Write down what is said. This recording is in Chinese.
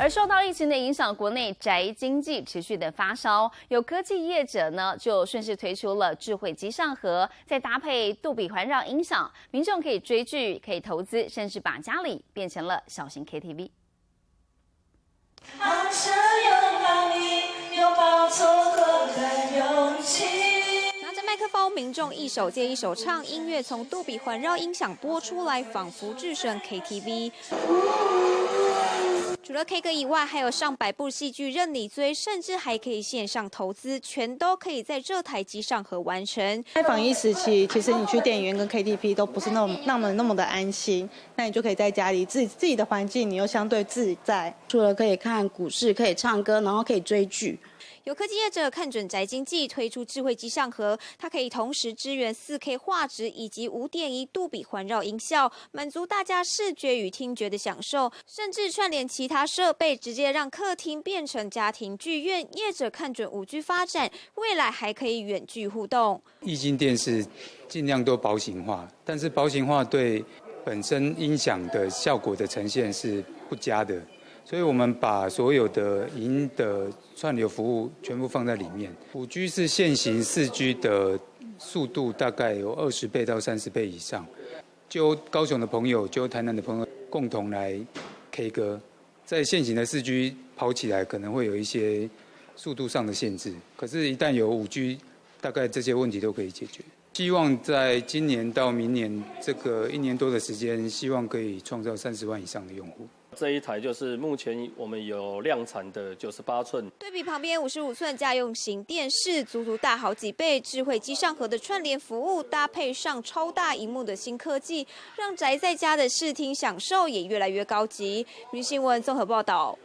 而受到疫情的影响，国内宅经济持续的发烧，有科技业者呢就顺势推出了智慧机上盒，再搭配杜比环绕音响，民众可以追剧、可以投资，甚至把家里变成了小型 KTV。好想拥抱你，拥抱错过的勇气。拿着麦克风，民众一首接一首唱，音乐从杜比环绕音响播出来，仿佛置身 KTV。除了 K 歌以外，还有上百部戏剧任你追，甚至还可以线上投资，全都可以在这台机上盒完成。在防疫时期，其实你去电影院跟 KTV 都不是那么的安心，那你就可以在家里自己的环境，你又相对自在。除了可以看股市，可以唱歌，然后可以追剧。有科技业者看准宅经济，推出智慧机上盒，它可以同时支援 4K 画质以及5.1杜比环绕音效，满足大家视觉与听觉的享受，甚至串联其他设备，直接让客厅变成家庭剧院。业者看准5G 发展，未来还可以远距互动。液晶电视尽量都薄型化，但是薄型化对本身音响的效果的呈现是不佳的。所以我们把所有的影音的串流服务全部放在里面。5G 是现行4G 的速度大概有20倍到30倍以上。就高雄的朋友，就台南的朋友共同来 K 歌，在现行的4G 跑起来可能会有一些速度上的限制，可是，一旦有5G， 大概这些问题都可以解决。希望在今年到明年这个1年多的时间，希望可以创造30万以上的用户。这一台就是目前我们有量产的98寸，对比旁边55寸家用型电视，足足大好几倍。智慧机上盒的串联服务，搭配上超大荧幕的新科技，让宅在家的视听享受也越来越高级。《新闻》综合报道。